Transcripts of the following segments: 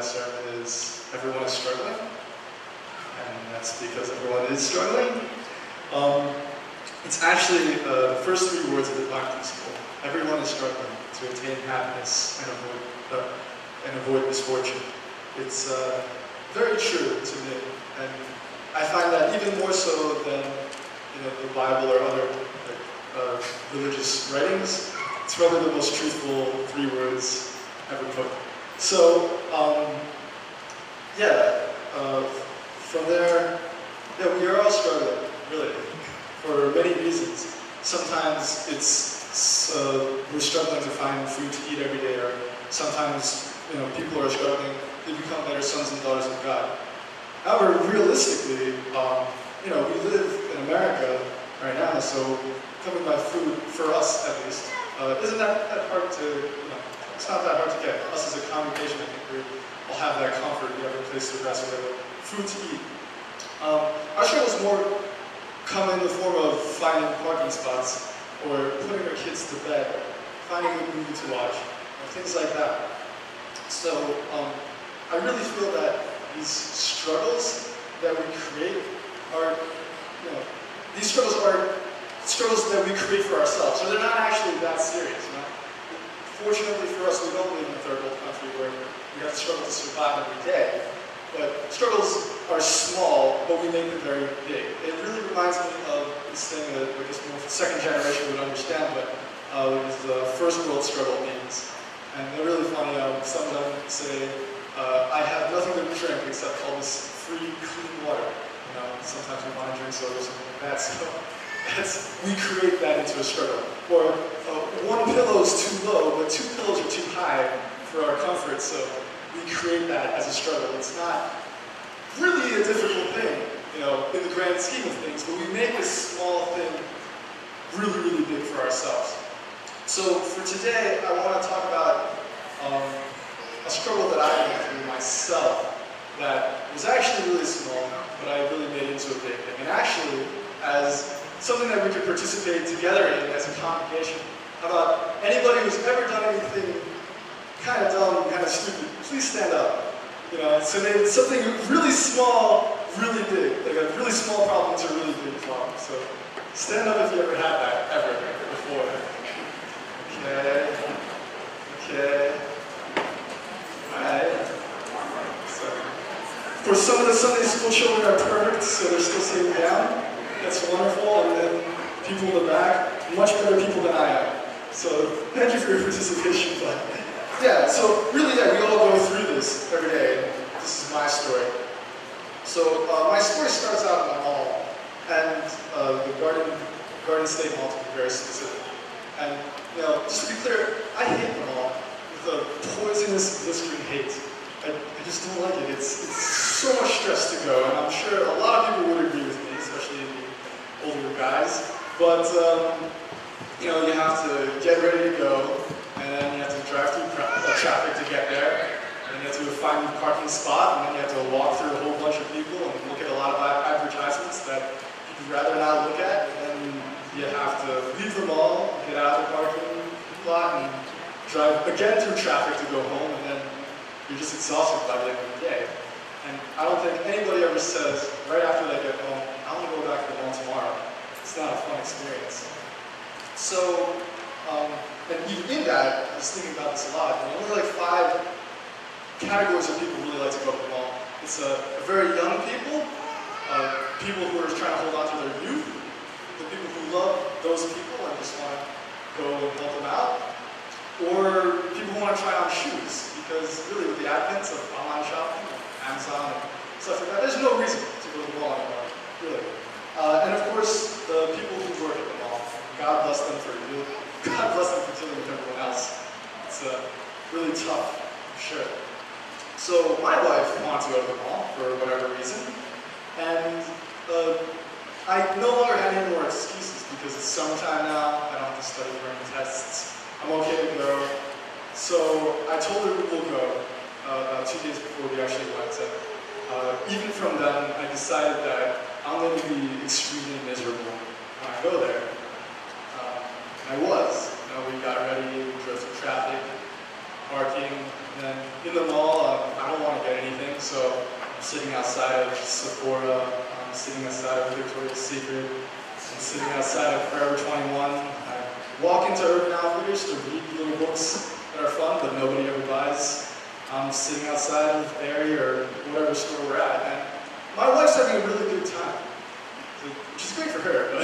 my sermon is everyone is struggling, and that's because everyone is struggling. It's actually the first three words of the Divine Principle. Everyone is struggling to attain happiness and avoid misfortune. It's very true to me, and I find that even more so than the Bible or other religious writings. It's probably the most truthful three words ever put. So, from there, we are all struggling, really, for many reasons. Sometimes we're struggling to find food to eat every day, or sometimes people are struggling to become better sons and daughters of God. However, realistically, we live in America right now, so coming by food, for us at least, isn't that hard to, it's not that hard to get. Us as a congregation, I think we all have that comfort. We have a place to rest, we have food to eat. Our struggles more come in the form of finding parking spots, or putting our kids to bed, finding a movie to watch, things like that. So, I really feel that these struggles that we create are, these struggles are struggles that we create for ourselves. So they're not actually that serious. Fortunately for us, we don't live in a third world country where we have to struggle to survive every day. But struggles are small, but we make them very big. It really reminds me of this thing that I guess more second generation would understand, but it was the first world struggle memes. And they're really funny. Some of them say, I have nothing to drink except all this free, clean water. Sometimes we want to drink soda or something like that. So we create that into a struggle. Or one pillow is too low, but two pillows are too high for our comfort. So we create that as a struggle. It's not really a difficult thing, in the grand scheme of things, but we make this small thing really, really big for ourselves. So for today, I want to talk about a struggle that I went through myself that was actually really small, but I really made into a big thing. And actually, as something that we could participate together in as a congregation. How about anybody who's ever done anything kind of dumb, kind of stupid, please stand up. So made something really small, really big. Like a really small problem to a really big problem. So stand up if you ever had that, ever, before. Okay. Alright. So, of course, some of the Sunday school children are perfect, so they're still sitting down. That's wonderful, and then people in the back, much better people than I am. So thank you for your participation. But yeah, so really, we all go through this every day. This is my story. So my story starts out in the mall, and the Garden State Mall to be very specific. And just to be clear, I hate the mall with a poisonous, blistering hate. I just don't like it. It's so much stress to go, and I'm sure a lot of people would agree with me, especially older guys, but you have to get ready to go, and then you have to drive through traffic to get there, and you have to find a parking spot, and then you have to walk through a whole bunch of people and look at a lot of advertisements that you'd rather not look at, and then you have to leave the mall, get out of the parking lot, and drive again through traffic to go home, and then you're just exhausted by the end of the day. And I don't think anybody ever says, right after they get home, I want to go back to the mall tomorrow. It's not a fun experience. So, and even in that, I was thinking about this a lot. There's only like 5 categories of people who really like to go to the mall. It's very young people, people who are trying to hold on to their youth, the people who love those people and just want to go and help them out, or people who want to try on shoes, because really with the advent of online shopping, Amazon and stuff like that, there's no reason to go to the mall anymore, really. And of course, the people who work at the mall, God bless them for dealing with everyone else. It's really tough, for sure. So my wife wanted to go to the mall for whatever reason, and I no longer had any more excuses because it's summertime now, I don't have to study for any tests, I'm okay to go. So I told her we'll go about 2 days before we actually went. Even from then, I decided that I'm going to be extremely miserable when I go there. I was. We got ready, we drove through traffic, parking, And then in the mall, I don't want to get anything, so I'm sitting outside of Sephora, I'm sitting outside of Victoria's Secret, I'm sitting outside of Forever 21. I walk into Urban Outfitters to read little books that are fun, but nobody ever buys. I'm sitting outside of Aerie or whatever store we're at, and my wife's having a really good time, which is great for her, but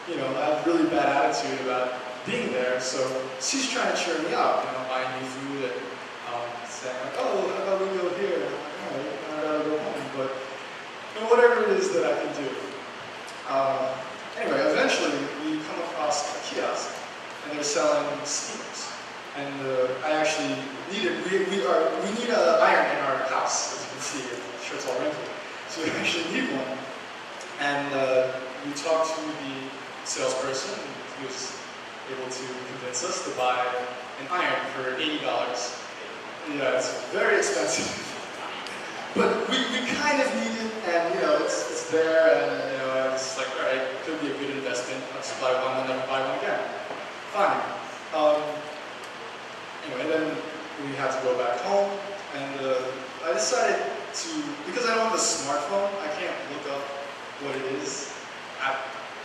you know, I have a really bad attitude about being there, so she's trying to cheer me up, you know, buying me food and saying like, oh, how about we go here? And I'm like, oh, I gotta go home, but you know, whatever it is that I can do. Anyway, eventually we come across a kiosk, and they're selling steamers. And I actually needed, we need an iron in our house, as you can see, the shirt's all wrinkled. So we actually need one. And we talked to the salesperson, and he was able to convince us to buy an iron for $80. Yeah, it's very expensive. But we kind of need it, and you know, it's there, and you know, it's like, all right, it could be a good investment. I'll just buy one and never buy one again. Fine. Anyway, then we had to go back home, and I decided to, because I don't have a smartphone, I can't look up what it is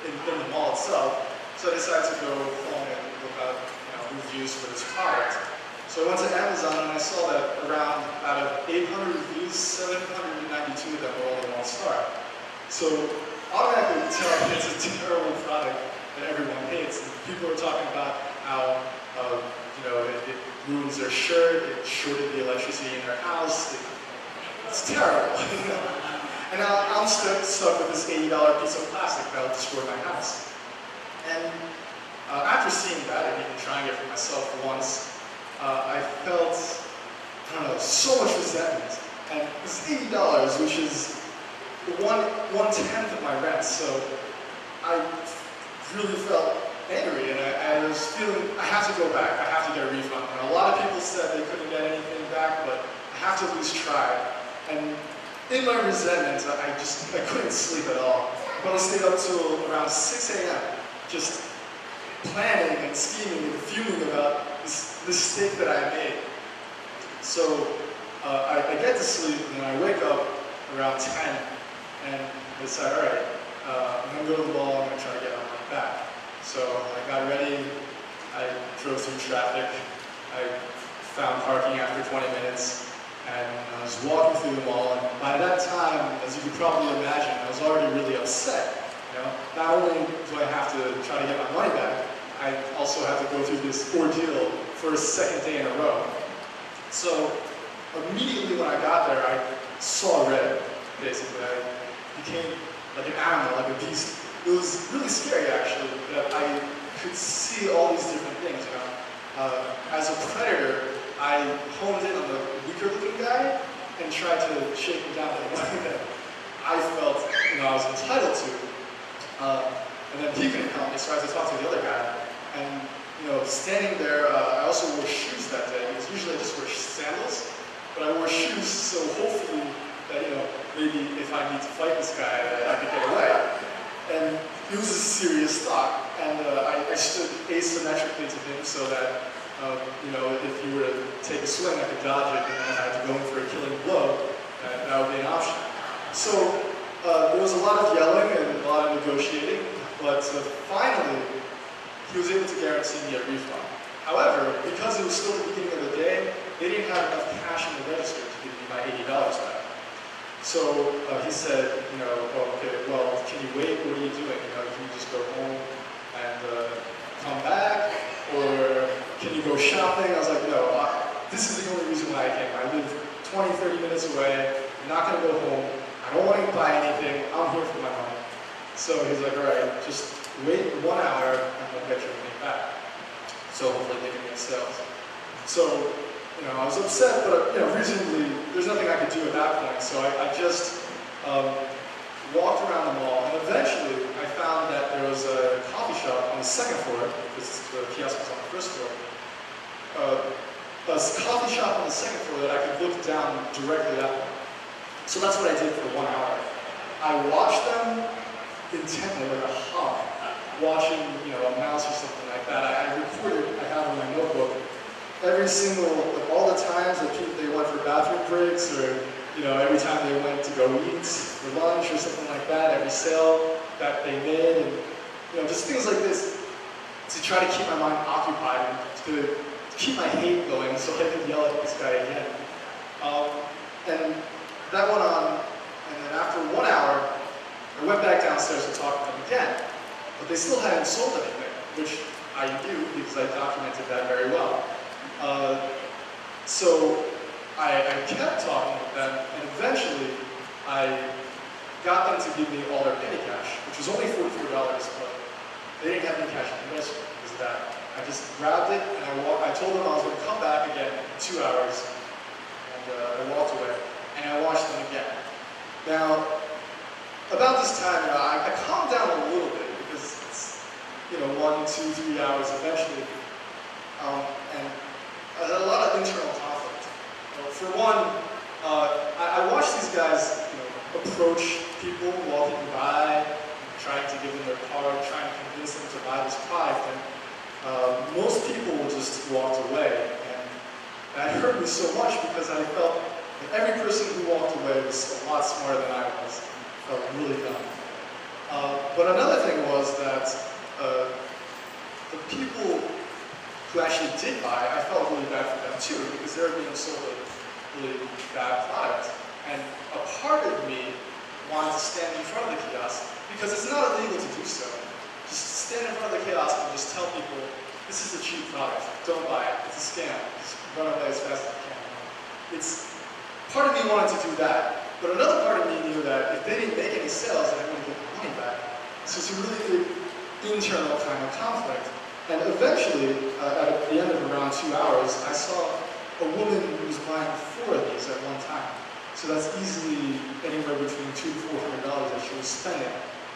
in the mall itself, so I decided to go home and look up reviews for this product. So I went to Amazon and I saw that around, out of 800 reviews, 792 of them were all in 1 star. So automatically you can tell it's a terrible product that everyone hates. And people are talking about how you know, it ruins their shirt, it shorted the electricity in their house. It's terrible. And now I'm stuck with this $80 piece of plastic that'll destroy my house. And after seeing that and even trying it for myself once, I felt, I don't know, so much resentment. And it's $80, which is one-tenth of my rent, so I really felt angry, and I was feeling, I have to go back, I have to get a refund. And a lot of people said they couldn't get anything back, but I have to at least try. And in my resentment, I couldn't sleep at all. But I stayed up till around 6 a.m. just planning and scheming and fuming about this mistake that I made. So I get to sleep, and then I wake up around 10, and I decide, all right, I'm going to go to the mall, I'm going to try to get my money back. So I got ready, I drove through traffic, I found parking after 20 minutes, and I was walking through the mall, and by that time, as you could probably imagine, I was already really upset. You know? Not only do I have to try to get my money back, I also have to go through this ordeal for a second day in a row. So immediately when I got there, I saw red, basically. I became like an animal, like a beast. It was really scary, actually, that I could see all these different things, you know. As a predator, I honed in on the weaker-looking guy and tried to shake him down in a way that I felt, you know, I was entitled to. And then he couldn't help me, so I had to talk to the other guy. And, you know, standing there, I also wore shoes that day, because usually I just wear sandals, but I wore shoes, so hopefully that, you know, maybe if I need to fight this guy, I could get away. And it was a serious thought, and I stood asymmetrically to him so that, you know, if he were to take a swing, I could dodge it, and then I had to go in for a killing blow, and that would be an option. So there was a lot of yelling and a lot of negotiating, but finally, he was able to guarantee me a refund. However, because it was still the beginning of the day, they didn't have enough cash in the register to give me my $80 back. So he said, you know, oh, okay, well, can you wait? What are you doing? You know, can you just go home and come back? Or can you go shopping? I was like, no, this is the only reason why I came. I live 20, 30 minutes away. I'm not going to go home. I don't want to buy anything. I'm here for my money. So he's like, all right, just wait 1 hour and we'll get your money back. So hopefully they can make sales. So, you know, I was upset, but, you know, reasonably, there's nothing I could do at that point. So I just walked around the mall, and eventually I found that there was a coffee shop on the 2nd floor, because the kiosk was on the 1st floor. A coffee shop on the 2nd floor that I could look down directly at them. So that's what I did for 1 hour. I watched them intently, like a hawk, watching, you know, a mouse or something like that. I recorded, I have in my notebook, every single, like all the times that people, they went for bathroom breaks, or every time they went to go eat for lunch or something like that, every sale that they made, and just things like this to try to keep my mind occupied and to keep my hate going so I could yell at this guy again. And that went on, and then after 1 hour, I went back downstairs to talk to them again, but they still hadn't sold anything, which I knew because I documented that very well. So I kept talking with them, and eventually I got them to give me all their petty cash, which was only $44, but they didn't have any cash in the register because of that. I just grabbed it, and I told them I was going to come back again in 2 hours, and I walked away, and I watched them again. Now, about this time, I calmed down a little bit because it's 1, 2, 3 hours eventually, and I had a lot of internal conflict. For one, I watched these guys approach people walking by, trying to give them their card, trying to convince them to buy this product, and most people just walked away. And that hurt me so much because I felt that every person who walked away was a lot smarter than I was. I felt really dumb. But another thing was that the people who actually did buy, I felt really bad for them too, because they were being sold a really bad product. And a part of me wanted to stand in front of the kiosk, because it's not illegal to do so. Just stand in front of the kiosk and just tell people, this is a cheap product, don't buy it, it's a scam, just run away as fast as you can. Part of me wanted to do that, but another part of me knew that if they didn't make any sales, then I wouldn't get the money back. So it's a really big internal kind of conflict. And eventually, at the end of around 2 hours, I saw a woman who was buying 4 of these at one time. So that's easily anywhere between $200 to $400 that she was spending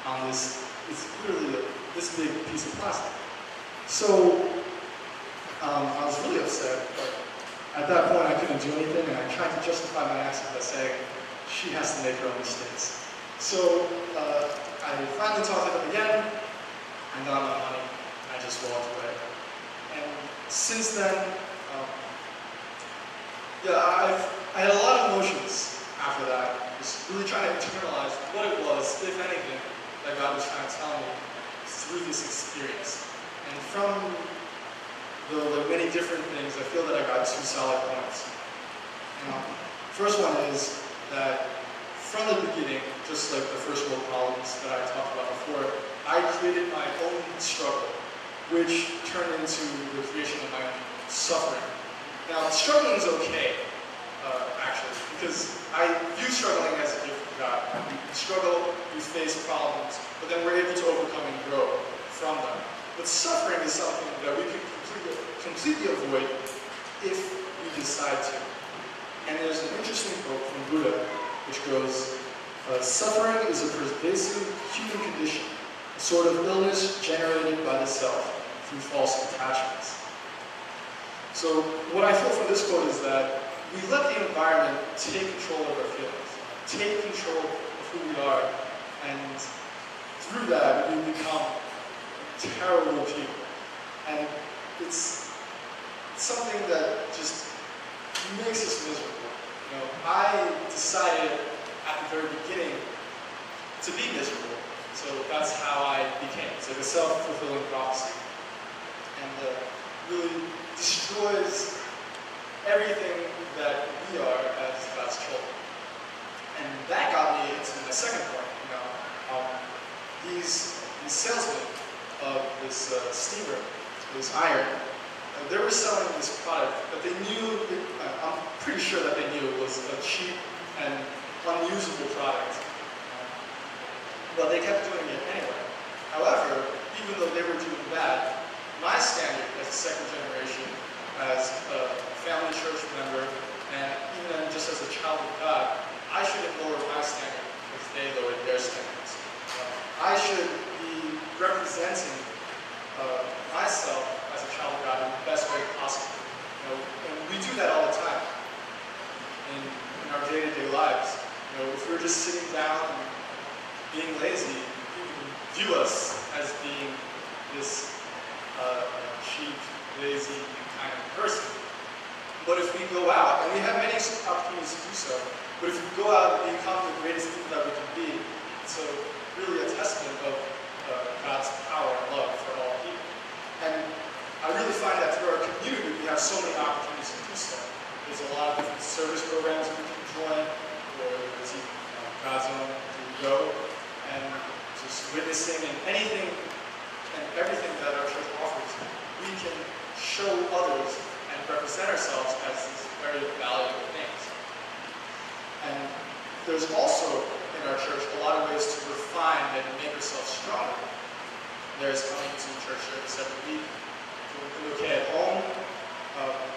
on this. It's clearly this big piece of plastic. So I was really upset, but at that point I couldn't do anything, and I tried to justify my actions by saying she has to make her own mistakes. So I finally talked to them again. I got my money. I just walked away. And since then, I had a lot of emotions after that. Just really trying to internalize what it was, if anything, that God was trying to tell me through this experience. And from the many different things, I feel that I got 2 solid points. First one is that from the beginning, just like the first world problems that I talked about before, I created my own struggle, which turned into the creation of my own suffering. Now, struggling is okay, actually, because I view struggling as a gift from God. You struggle, you face problems, but then we're able to overcome and grow from them. But suffering is something that we can completely avoid if we decide to. And there's an interesting quote from Buddha, which goes, suffering is a pervasive human condition, a sort of illness generated by the self through false attachments. So what I feel from this quote is that we let the environment take control of our feelings, take control of who we are, and through that we become terrible people. And it's something that just makes us miserable. I decided at the very beginning to be miserable, so that's how I became. It's like a self-fulfilling prophecy, and really destroys everything that we are as God's children. And that got me into my second point. These salesmen of this steamer, this iron, they were selling this product, but they knew, I'm pretty sure that they knew it was a cheap and unusable product. But they kept doing it anyway. However, even though they were doing that, my standard as a second generation, as a family church member, and even just as a child of God, I shouldn't lower my standard because they lowered their standards. I should be representing myself as a child of God in the best way possible. And we do that all the time in our day-to-day lives. If we're just sitting down and being lazy, people view us as being this cheap, lazy kind of person. we go out, and we have many opportunities to do so, but if we go out and become the greatest people that we can be, it's really a testament of God's power and love for all people. And I really find that through our community, we have so many opportunities to do so. There's a lot of different service programs we can join, or there's even God's Own to go, and just witnessing and anything and everything that our church offers, we can show others and represent ourselves as these very valuable things. And there's also in our church a lot of ways to refine and make ourselves stronger. There's coming to church service every week. Okay, at home,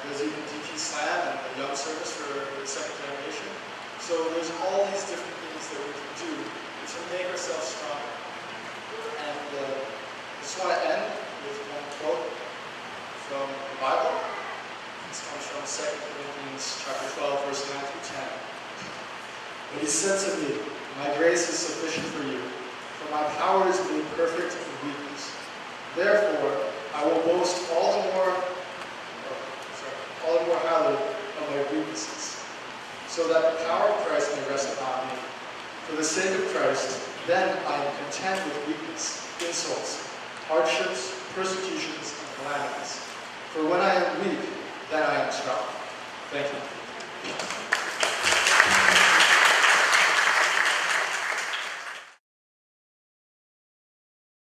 there's even DP Slam and the Young Service for the second generation. So there's all these different things that we can do to make ourselves stronger. And I just want to end with one quote from the Bible. This comes from 2 Corinthians chapter 12, verse 9 through 10. But he said to me, "My grace is sufficient for you, for my power is made perfect in weakness. Therefore, I will boast all the more highly of my weaknesses, so that the power of Christ may rest upon me. For the sake of Christ, then I am content with weakness, insults, hardships, persecutions, and calamities. For when I am weak, then I am strong." Thank you.